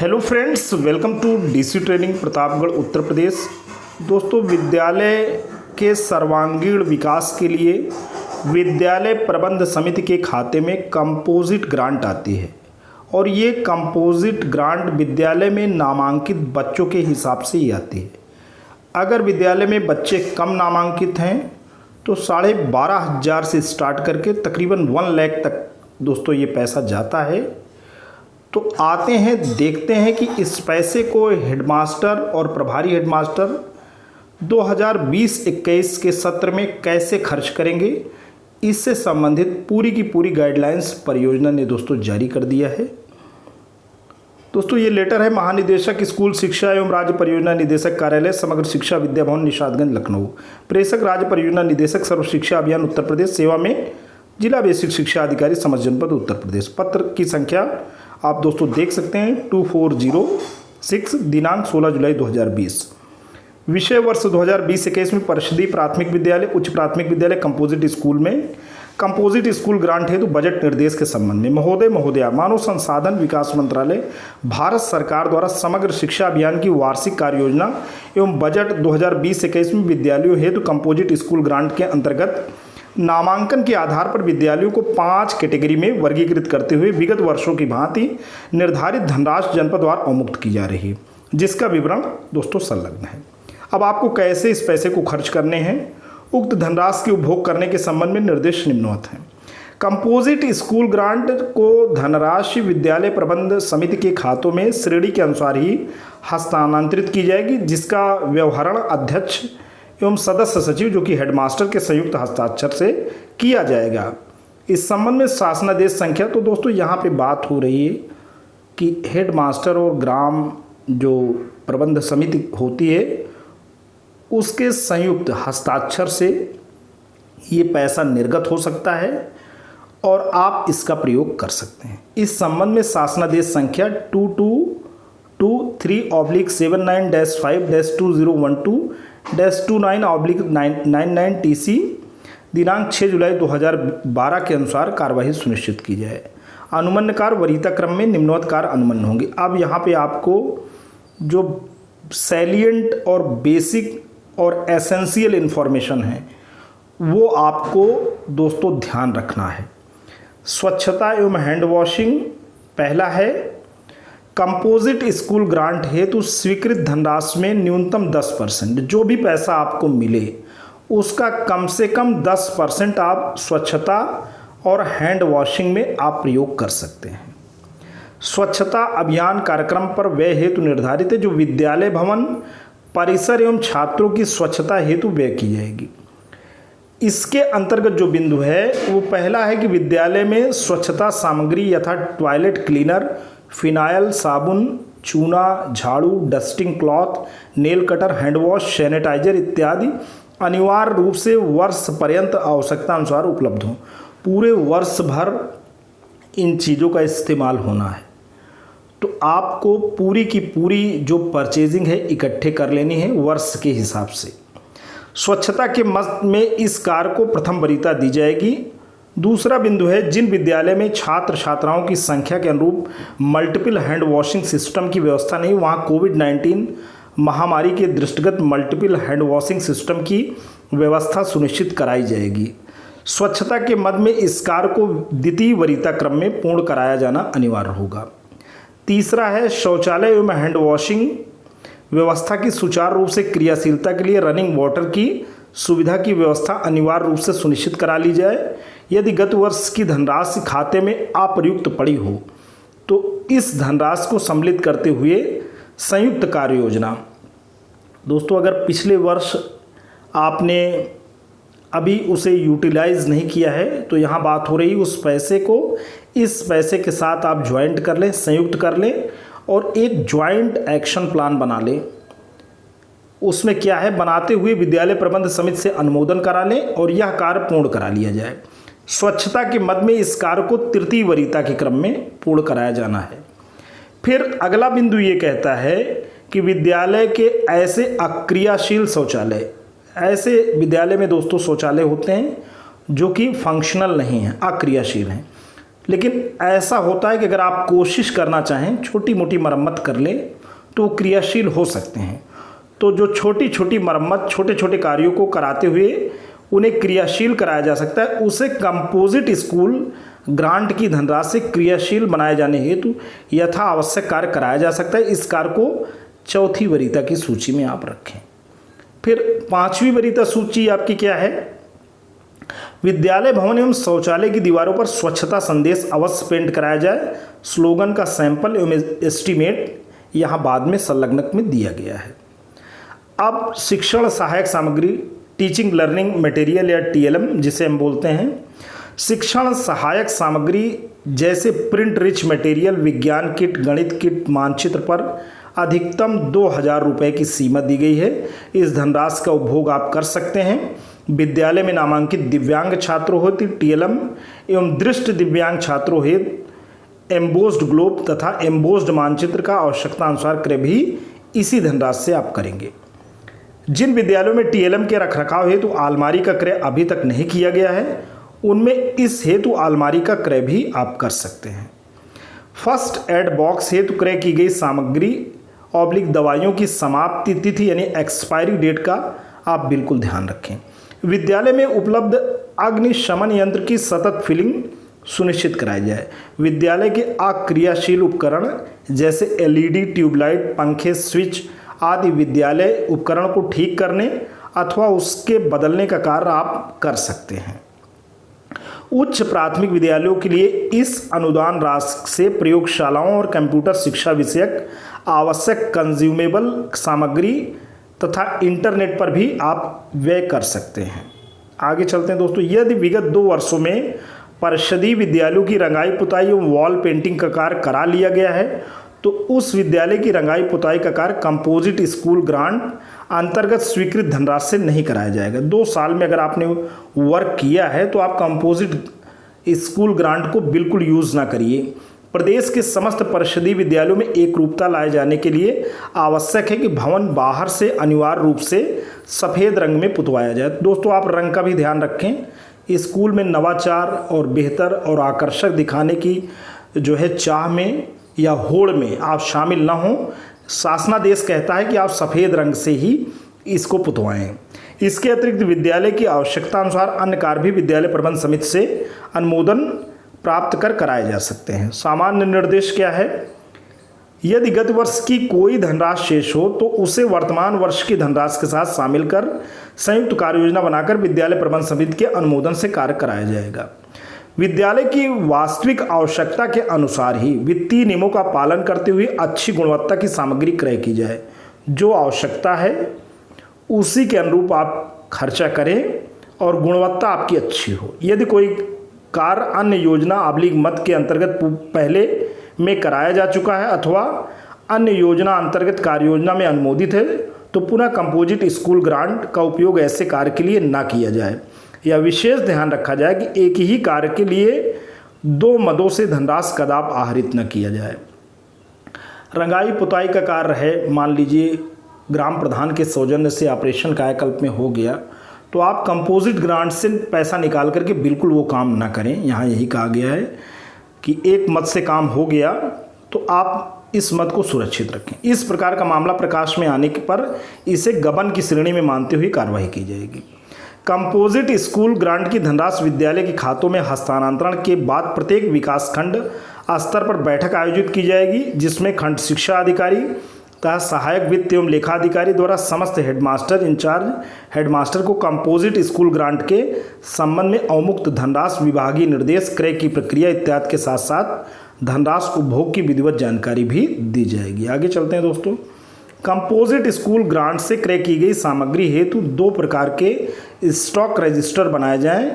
Hello friends, welcome to DC training Pratapgarh Uttar Pradesh. दोस्तों, विद्यालय के सर्वांगीण विकास के लिए विद्यालय प्रबंध समिति के खाते में कंपोजिट ग्रांट आती है और ये कंपोजिट ग्रांट विद्यालय में नामांकित बच्चों के हिसाब से ही आती है। अगर विद्यालय में बच्चे कम नामांकित हैं तो 12,500 से स्टार्ट करके तकरीबन 1 लाख तक दोस्तों ये पैसा जाता है। तो आते हैं, देखते हैं कि इस पैसे को हेडमास्टर और प्रभारी हेडमास्टर 2020-21 के सत्र में कैसे खर्च करेंगे। इससे संबंधित पूरी की पूरी गाइडलाइंस परियोजना ने दोस्तों जारी कर दिया है। दोस्तों, ये लेटर है महानिदेशक स्कूल शिक्षा एवं राज्य परियोजना निदेशक कार्यालय, समग्र शिक्षा, विद्या भवन, निषादगंज, लखनऊ। प्रेषक राज्य परियोजना निदेशक, सर्व शिक्षा अभियान उत्तर प्रदेश, सेवा में जिला बेसिक शिक्षा अधिकारी, समस्त जनपद उत्तर प्रदेश। पत्र की संख्या आप दोस्तों देख सकते हैं 2406, दिनांक 16 जुलाई 2020। विषय वर्ष 2020-21 में परिषदीय प्राथमिक विद्यालय, उच्च प्राथमिक विद्यालय कंपोजिट स्कूल में कंपोजिट स्कूल ग्रांट हेतु बजट निर्देश के संबंध में महोदया, मानव संसाधन विकास मंत्रालय, भारत सरकार द्वारा समग्र शिक्षा अभियान की वार्षिक कार्य योजना एवं बजट 2020-21 में विद्यालयों हेतु कंपोजिट स्कूल ग्रांट के अंतर्गत नामांकन के आधार पर विद्यालयों को 5 कैटेगरी में वर्गीकृत करते हुए विगत वर्षों की भांति निर्धारित धनराशि जनपदवार अवमुक्त की जा रही है, जिसका विवरण दोस्तों संलग्न है। अब आपको कैसे इस पैसे को खर्च करने हैं, उक्त धनराशि के उपभोग करने के संबंध में निर्देश निम्नवत हैं। कंपोजिट स्कूल ग्रांट को धनराशि विद्यालय प्रबंध समिति के खातों में श्रेणी के अनुसार ही हस्तांतरित की जाएगी, जिसका व्यवहारण अध्यक्ष एवं सदस्य सचिव जो कि हेडमास्टर के संयुक्त हस्ताक्षर से किया जाएगा। इस संबंध में शासनादेश संख्या, तो दोस्तों यहाँ पे बात हो रही है कि हेडमास्टर और ग्राम जो प्रबंध समिति होती है उसके संयुक्त हस्ताक्षर से ये पैसा निर्गत हो सकता है और आप इसका प्रयोग कर सकते हैं। इस संबंध में शासनादेश संख्या 2223/5-2012-29/TC दिनांक 6 जुलाई 2012 के अनुसार कार्यवाही सुनिश्चित की जाए। अनुमन्यकार वरीयता क्रम में निम्नवत कार्य अनुमन्य होंगे। अब यहाँ पे आपको जो सैलिएंट और बेसिक और एसेंशियल इन्फॉर्मेशन है वो आपको दोस्तों ध्यान रखना है। स्वच्छता एवं हैंड वॉशिंग पहला है। कंपोजिट स्कूल ग्रांट हेतु स्वीकृत धनराशि में न्यूनतम 10%, जो भी पैसा आपको मिले उसका कम से कम 10% आप स्वच्छता और हैंड वॉशिंग में आप प्रयोग कर सकते हैं। स्वच्छता अभियान कार्यक्रम पर व्यय हेतु निर्धारित है, जो विद्यालय भवन परिसर एवं छात्रों की स्वच्छता हेतु व्यय की जाएगी। इसके अंतर्गत जो बिंदु है वो पहला है कि विद्यालय में स्वच्छता सामग्री यथा टॉयलेट क्लीनर, फिनाइल, साबुन, चूना, झाड़ू, dusting cloth, nail cutter, hand wash, sanitiser इत्यादि अनिवार्य रूप से वर्ष पर्यंत आवश्यकता अनुसार उपलब्ध हों। पूरे वर्ष भर इन चीज़ों का इस्तेमाल होना है, तो आपको पूरी की पूरी जो परचेजिंग है इकट्ठे कर लेनी है वर्ष के हिसाब से। स्वच्छता के मद में इस कार्य को प्रथम वरीयता दी जाएगी। दूसरा बिंदु है, जिन विद्यालय में छात्र छात्राओं की संख्या के अनुरूप मल्टीपल हैंड वॉशिंग सिस्टम की व्यवस्था नहीं, वहाँ कोविड-19 महामारी के दृष्टिगत मल्टीपल हैंड वॉशिंग सिस्टम की व्यवस्था सुनिश्चित कराई जाएगी। स्वच्छता के मद में इस कार्य को द्वितीय वरीयता क्रम में पूर्ण कराया जाना अनिवार्य होगा। तीसरा है, शौचालय एवं हैंड वॉशिंग व्यवस्था की सुचारू रूप से क्रियाशीलता के लिए रनिंग वाटर की सुविधा की व्यवस्था अनिवार्य रूप से सुनिश्चित करा ली जाए। यदि गत वर्ष की धनराशि खाते में अप्रयुक्त पड़ी हो तो इस धनराशि को सम्मिलित करते हुए संयुक्त कार्य योजना, दोस्तों अगर पिछले वर्ष आपने अभी उसे यूटिलाइज नहीं किया है तो यहाँ बात हो रही उस पैसे को इस पैसे के साथ आप ज्वाइंट कर लें, संयुक्त कर लें और एक ज्वाइंट एक्शन प्लान बना लें। उसमें क्या है, बनाते हुए विद्यालय प्रबंध समिति से अनुमोदन करा लें और यह कार्य पूर्ण करा लिया जाए। स्वच्छता के मद में इस कार्य को तृतीय वरीयता के क्रम में पूर्ण कराया जाना है। फिर अगला बिंदु ये कहता है कि विद्यालय के ऐसे अक्रियाशील शौचालय, ऐसे विद्यालय में दोस्तों शौचालय होते हैं जो कि फंक्शनल नहीं हैं, अक्रियाशील हैं, लेकिन ऐसा होता है कि अगर आप कोशिश करना चाहें, छोटी मोटी मरम्मत कर लें तो क्रियाशील हो सकते हैं। तो जो छोटी छोटी मरम्मत, छोटे छोटे कार्यों को कराते हुए उन्हें क्रियाशील कराया जा सकता है, उसे कंपोजिट स्कूल ग्रांट की धनराशि क्रियाशील बनाए जाने हेतु यथा आवश्यक कार्य कराया जा सकता है। इस कार्य को चौथी वरीयता की सूची में आप रखें। फिर पांचवी वरीयता सूची आपकी क्या है? विद्यालय भवन एवं शौचालय की दीवारों पर स्वच्छता संदेश अवश्य पेंट कराया जाए। स्लोगन का सैंपल एवं एस्टीमेट यहाँ बाद में संलग्नक में दिया गया है। अब शिक्षण सहायक सामग्री, टीचिंग लर्निंग मटेरियल या टीएलएम जिसे हम बोलते हैं, शिक्षण सहायक सामग्री जैसे प्रिंट रिच मटेरियल, विज्ञान किट, गणित किट, मानचित्र पर अधिकतम 2000 रुपये की सीमा दी गई है। इस धनराशि का उपभोग आप कर सकते हैं। विद्यालय में नामांकित दिव्यांग छात्रों हेतु टीएलएम एवं दृष्ट दिव्यांग छात्रों हेतु एम्बोस्ड ग्लोब तथा एम्बोस्ड मानचित्र का आवश्यकता अनुसार क्रय भी इसी धनराशि से आप करेंगे। जिन विद्यालयों में टीएलएम के रखरखाव हेतु आलमारी का क्रय अभी तक नहीं किया गया है, उनमें इस हेतु आलमारी का क्रय भी आप कर सकते हैं। फर्स्ट एड बॉक्स हेतु क्रय की गई सामग्री ऑब्लिक दवाइयों की समाप्ति तिथि यानी एक्सपायरी डेट का आप बिल्कुल ध्यान रखें। विद्यालय में उपलब्ध अग्निशमन यंत्र की सतत फिलिंग सुनिश्चित कराई जाए। विद्यालय के अक्रियाशील उपकरण जैसे एलईडी, ट्यूबलाइट, पंखे, स्विच आदि विद्यालय उपकरण को ठीक करने अथवा उसके बदलने का कार्य आप कर सकते हैं। उच्च प्राथमिक विद्यालयों के लिए इस अनुदान राशि से प्रयोगशालाओं और कंप्यूटर शिक्षा विषयक आवश्यक कंज्यूमेबल सामग्री तथा इंटरनेट पर भी आप व्यय कर सकते हैं। आगे चलते हैं दोस्तों। यदि विगत 2 वर्षों में परिषदीय विद्यालयों की रंगाई पुताई एवं वॉल पेंटिंग का कार्य करा लिया गया है तो उस विद्यालय की रंगाई पुताई का कार्य कंपोजिट स्कूल ग्रांट अंतर्गत स्वीकृत धनराशि से नहीं कराया जाएगा। 2 साल में अगर आपने वर्क किया है तो आप कंपोजिट स्कूल ग्रांट को बिल्कुल यूज़ ना करिए। प्रदेश के समस्त परिषदीय विद्यालयों में एक रूपता लाए जाने के लिए आवश्यक है कि भवन बाहर से अनिवार्य रूप से सफ़ेद रंग में पुतवाया जाए। दोस्तों आप रंग का भी ध्यान रखें। स्कूल में नवाचार और बेहतर और आकर्षक दिखाने की जो है चाह में या होड़ में आप शामिल ना हों। शासनादेश कहता है कि आप सफ़ेद रंग से ही इसको पुतवाएं। इसके अतिरिक्त विद्यालय की आवश्यकता अनुसार अन्य कार्य भी विद्यालय प्रबंध समिति से अनुमोदन प्राप्त कर कराए जा सकते हैं। सामान्य निर्देश क्या है? यदि गत वर्ष की कोई धनराशि शेष हो तो उसे वर्तमान वर्ष की धनराशि के साथ शामिल कर संयुक्त कार्य योजना बनाकर विद्यालय प्रबंध समिति के अनुमोदन से कार्य कराया जाएगा। विद्यालय की वास्तविक आवश्यकता के अनुसार ही वित्तीय नियमों का पालन करते हुए अच्छी गुणवत्ता की सामग्री क्रय की जाए। जो आवश्यकता है उसी के अनुरूप आप खर्चा करें और गुणवत्ता आपकी अच्छी हो। यदि कोई कार्य अन्य योजना आबलिग मत के अंतर्गत पहले में कराया जा चुका है अथवा अन्य योजना अंतर्गत कार्य योजना में अनुमोदित है तो पुनः कंपोजिट स्कूल ग्रांट का उपयोग ऐसे कार्य के लिए ना किया जाए। यह विशेष ध्यान रखा जाए कि एक ही कार्य के लिए 2 मदों से धनराशि कदाप आहरित न किया जाए। रंगाई पुताई का कार्य है, मान लीजिए ग्राम प्रधान के सौजन्य से ऑपरेशन कायाकल्प में हो गया तो आप कंपोजिट ग्रांट से पैसा निकाल करके बिल्कुल वो काम ना करें। यहाँ यही कहा गया है कि एक मद से काम हो गया तो आप इस मद को सुरक्षित रखें। इस प्रकार का मामला प्रकाश में आने पर इसे गबन की श्रेणी में मानते हुए कार्रवाई की जाएगी। कंपोजिट स्कूल ग्रांट की धनराशि विद्यालय के खातों में हस्तांतरण के बाद प्रत्येक विकासखंड स्तर पर बैठक आयोजित की जाएगी जिसमें खंड शिक्षा अधिकारी तथा सहायक वित्त एवं लेखा अधिकारी द्वारा समस्त हेडमास्टर इंचार्ज हेडमास्टर को कंपोजिट स्कूल ग्रांट के संबंध में अवमुक्त धनराशि, विभागीय निर्देश, क्रय की प्रक्रिया इत्यादि के साथ साथ धनराशि उपभोग की विधिवत जानकारी भी दी जाएगी। आगे चलते हैं दोस्तों। कंपोजिट स्कूल ग्रांट से क्रय की गई सामग्री हेतु 2 प्रकार के स्टॉक रजिस्टर बनाए जाएं।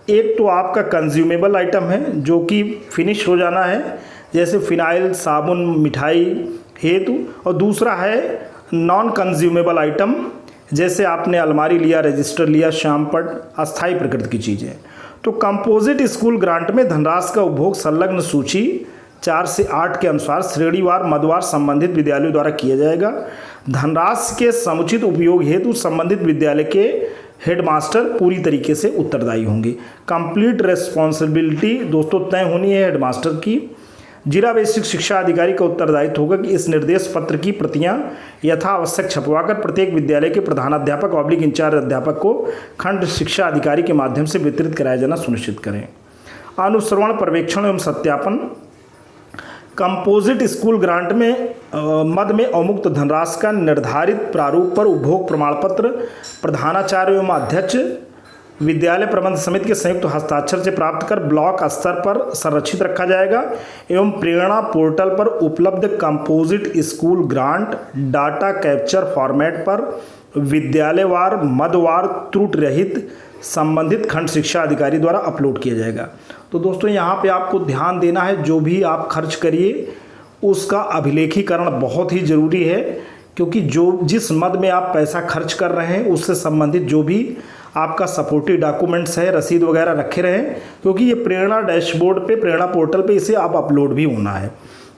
एक तो आपका कंज्यूमेबल आइटम है जो कि फिनिश हो जाना है जैसे फिनाइल, साबुन, मिठाई हेतु, और दूसरा है नॉन कंज्यूमेबल आइटम जैसे आपने अलमारी लिया, रजिस्टर लिया, श्यामपट, अस्थायी प्रकृति की चीज़ें। तो कंपोजिट स्कूल ग्रांट में धनराशि का उपभोग संलग्न सूची 4 से 8 के अनुसार श्रेणीवार मदवार संबंधित विद्यालयों द्वारा किया जाएगा। धनराशि के समुचित उपयोग हेतु संबंधित विद्यालय के हेडमास्टर पूरी तरीके से उत्तरदायी होंगे। कंप्लीट रिस्पॉन्सिबिलिटी दोस्तों तय होनी है हेडमास्टर की। जिला बेसिक शिक्षा अधिकारी का उत्तरदायित्व होगा कि इस निर्देश पत्र की प्रतियां यथा आवश्यक छपवाकर प्रत्येक विद्यालय के प्रधानाध्यापक ऑब्लिक इंचार्ज अध्यापक को खंड शिक्षा अधिकारी के माध्यम से वितरित कराया जाना सुनिश्चित करें। अनुश्रवण, पर्यवेक्षण एवं सत्यापन। कंपोजिट स्कूल ग्रांट में मद में अवमुक्त धनराशि का निर्धारित प्रारूप पर उपभोग प्रमाण पत्र प्रधानाचार्य एवं अध्यक्ष विद्यालय प्रबंध समिति के संयुक्त हस्ताक्षर से प्राप्त कर ब्लॉक स्तर पर संरक्षित रखा जाएगा एवं प्रेरणा पोर्टल पर उपलब्ध composite school grant data capture format पर विद्यालयवार मदवार त्रुटि रहित संबंधित खंड शिक्षा अधिकारी द्वारा अपलोड किया जाएगा। तो दोस्तों यहाँ पे आपको ध्यान देना है, जो भी आप खर्च करिए उसका अभिलेखीकरण बहुत ही ज़रूरी है, क्योंकि जिस मद में आप पैसा खर्च कर रहे हैं उससे संबंधित जो भी आपका सपोर्टिव डॉक्यूमेंट्स है, रसीद वगैरह रखे रहें, क्योंकि ये प्रेरणा डैशबोर्ड पे, प्रेरणा पोर्टल पे इसे आप अपलोड भी होना है।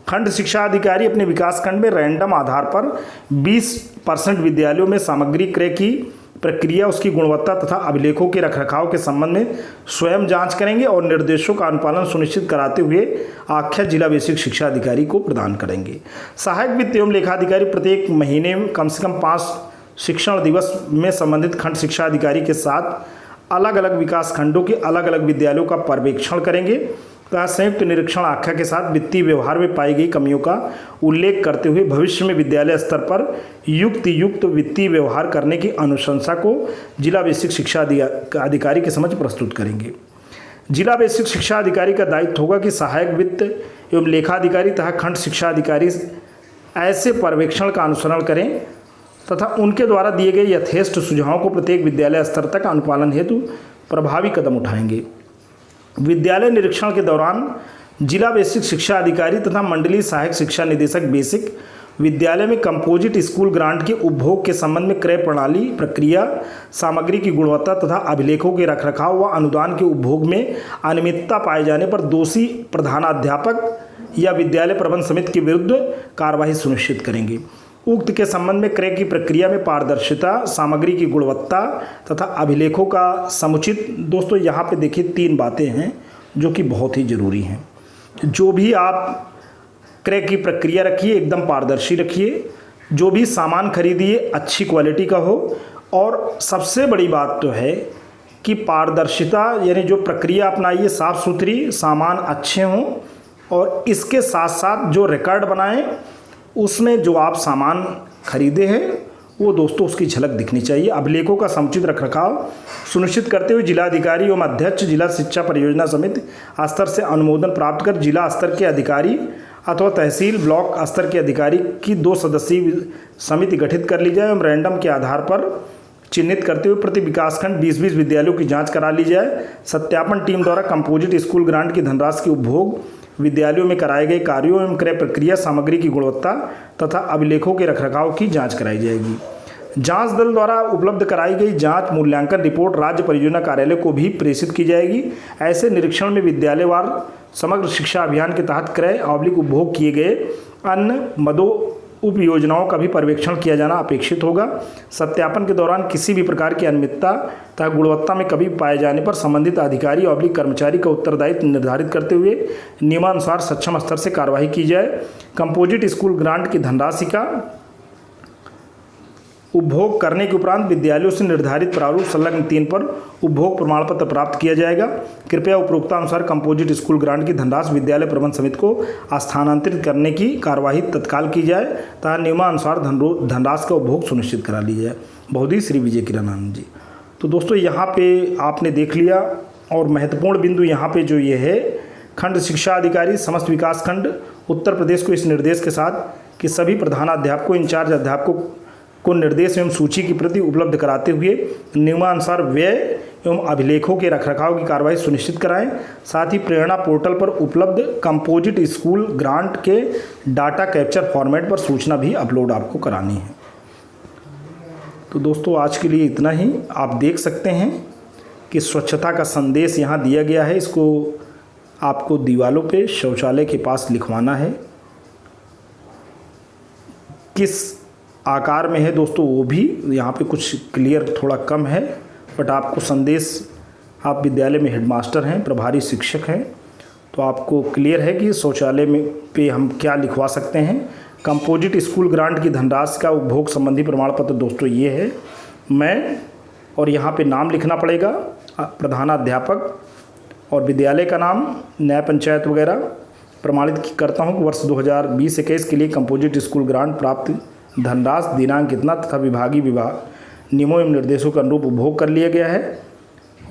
खंड शिक्षा अधिकारी अपने विकास खंड में रैंडम आधार पर 20% विद्यालयों में सामग्री क्रय की प्रक्रिया, उसकी गुणवत्ता तथा अभिलेखों के रखरखाव के संबंध में स्वयं जांच करेंगे और निर्देशों का अनुपालन सुनिश्चित कराते हुए आख्या जिला बेसिक शिक्षा अधिकारी को प्रदान करेंगे। सहायक वित्त एवं लेखाधिकारी प्रत्येक महीने में कम से कम 5 शिक्षण दिवस में संबंधित खंड शिक्षा अधिकारी के साथ अलग अलग विकास खंडों के अलग अलग विद्यालयों का पर्यवेक्षण करेंगे तथा संयुक्त निरीक्षण आख्या के साथ वित्तीय व्यवहार में पाई गई कमियों का उल्लेख करते हुए भविष्य में विद्यालय स्तर पर युक्त वित्तीय व्यवहार करने की अनुशंसा को जिला बेसिक शिक्षा अधिकारी के समक्ष प्रस्तुत करेंगे। जिला बेसिक शिक्षा अधिकारी का दायित्व होगा कि सहायक वित्त एवं लेखाधिकारी तथा खंड शिक्षा अधिकारी ऐसे पर्यवेक्षण का अनुसरण करें तथा उनके द्वारा दिए गए यथेष्ट सुझावों को प्रत्येक विद्यालय स्तर तक अनुपालन हेतु प्रभावी कदम उठाएंगे। विद्यालय निरीक्षण के दौरान जिला बेसिक शिक्षा अधिकारी तथा मंडलीय सहायक शिक्षा निदेशक बेसिक विद्यालय में कंपोजिट स्कूल ग्रांट के उपभोग के संबंध में क्रय प्रणाली, प्रक्रिया, सामग्री की गुणवत्ता तथा अभिलेखों के रखरखाव व अनुदान के उपभोग में अनियमितता पाए जाने पर दोषी प्रधानाध्यापक या विद्यालय प्रबंध समिति के विरुद्ध कार्रवाई सुनिश्चित करेंगे। उक्त के संबंध में क्रय की प्रक्रिया में पारदर्शिता, सामग्री की गुणवत्ता तथा अभिलेखों का समुचित। दोस्तों यहाँ पे देखिए 3 बातें हैं जो कि बहुत ही ज़रूरी हैं। जो भी आप क्रय की प्रक्रिया रखिए एकदम पारदर्शी रखिए, जो भी सामान खरीदिए अच्छी क्वालिटी का हो, और सबसे बड़ी बात तो है कि पारदर्शिता यानी जो प्रक्रिया अपनाइए साफ़ सुथरी, सामान अच्छे हों, और इसके साथ साथ जो रिकॉर्ड बनाएं उसमें जो आप सामान खरीदे हैं वो दोस्तों उसकी झलक दिखनी चाहिए। अभिलेखों का समुचित रखरखाव सुनिश्चित करते हुए जिलाधिकारी एवं अध्यक्ष जिला शिक्षा परियोजना समिति स्तर से अनुमोदन प्राप्त कर जिला स्तर के अधिकारी अथवा तहसील ब्लॉक स्तर के अधिकारी की 2 सदस्यीय समिति गठित कर ली जाए एवं रैंडम के आधार पर चिन्हित करते हुए प्रति विकासखंड 20-20 विद्यालयों की जाँच करा ली जाए। सत्यापन टीम द्वारा कंपोजिट स्कूल ग्रांट की धनराशि की उपभोग, विद्यालयों में कराए गए कार्यों एवं क्रय प्रक्रिया, सामग्री की गुणवत्ता तथा अभिलेखों के रखरखाव की जांच कराई जाएगी। जांच दल द्वारा उपलब्ध कराई गई जांच मूल्यांकन रिपोर्ट राज्य परियोजना कार्यालय को भी प्रेषित की जाएगी। ऐसे निरीक्षण में विद्यालयवार समग्र शिक्षा अभियान के तहत क्रय उपभोग किए गए अन्य मदों उप योजनाओं का भी पर्यवेक्षण किया जाना अपेक्षित होगा। सत्यापन के दौरान किसी भी प्रकार की अनियमितता तथा गुणवत्ता में कभी पाए जाने पर संबंधित अधिकारी कर्मचारी का उत्तरदायित्व निर्धारित करते हुए नियमानुसार सक्षम स्तर से कार्रवाई की जाए। कंपोजिट स्कूल ग्रांट की धनराशि का उपभोग करने के उपरांत विद्यालयों से निर्धारित प्रारूप संलग्न 3 पर उपभोग प्रमाण पत्र प्राप्त किया जाएगा। कृपया उपरोक्तानुसार कंपोजिट स्कूल ग्रांट की धनराशि विद्यालय प्रबंध समिति को स्थानांतरित करने की कार्यवाही तत्काल की जाए तथा नियमानुसार धनराशि का उपभोग सुनिश्चित करा ली जाए। बहुधी श्री विजय किरणानंद जी। तो दोस्तों यहाँ पे आपने देख लिया, और महत्वपूर्ण बिंदु यहाँ पे जो ये है, खंड शिक्षा अधिकारी समस्त विकास खंड उत्तर प्रदेश को इस निर्देश के साथ कि सभी प्रधानाध्यापकों इंचार्ज अध्यापकों को निर्देश एवं सूची की प्रति उपलब्ध कराते हुए नियमानुसार व्यय एवं अभिलेखों के रखरखाव की कार्रवाई सुनिश्चित कराएं। साथ ही प्रेरणा पोर्टल पर उपलब्ध कंपोजिट स्कूल ग्रांट के डाटा कैप्चर फॉर्मेट पर सूचना भी अपलोड आपको करानी है। तो दोस्तों आज के लिए इतना ही। आप देख सकते हैं कि स्वच्छता का संदेश यहाँ दिया गया है, इसको आपको दीवालों पे शौचालय के पास लिखवाना है। किस आकार में है दोस्तों वो भी यहाँ पे कुछ क्लियर थोड़ा कम है, बट आपको संदेश, आप विद्यालय में हेडमास्टर हैं, प्रभारी शिक्षक हैं, तो आपको क्लियर है कि शौचालय में पे हम क्या लिखवा सकते हैं। कंपोजिट स्कूल ग्रांट की धनराशि का उपभोग संबंधी प्रमाण पत्र दोस्तों ये है, मैं और यहाँ पे नाम लिखना पड़ेगा, प्रधानाध्यापक और विद्यालय का नाम, न्याय पंचायत वगैरह। प्रमाणित करता हूँ कि वर्ष 2020-21 के लिए कंपोजिट स्कूल ग्रांट प्राप्त धनराशि दिनांक कितना तथा विभाग नियमों एवं निर्देशों के अनुरूप उपभोग कर लिया गया है।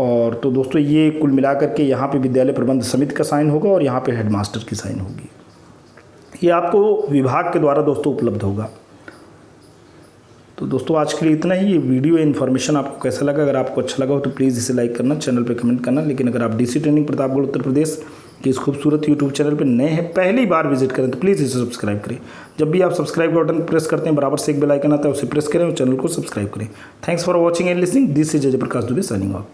और तो दोस्तों ये कुल मिलाकर के यहाँ पे विद्यालय प्रबंध समिति का साइन होगा और यहाँ पे हेडमास्टर की साइन होगी। ये आपको विभाग के द्वारा दोस्तों उपलब्ध होगा। तो दोस्तों आज के लिए इतना ही। ये वीडियो इन्फॉर्मेशन आपको कैसा लगा? अगर आपको अच्छा लगा हो तो प्लीज़ इसे लाइक करना, चैनल पे कमेंट करना। लेकिन अगर आप डीसी ट्रेनिंग प्रतापगढ़ उत्तर प्रदेश के इस खूबसूरत यूट्यूब चैनल पे नए हैं, पहली बार विजिट करें, तो प्लीज़ इसे सब्सक्राइब करें। जब भी आप सब्सक्राइब का बटन प्रेस करते हैं, बराबर से एक बेल आइकन आता है, उसे प्रेस करें और चैनल को सब्सक्राइब करें। Thanks for watching and listening. This is जय प्रकाश दुबे साइनिंग ऑफ।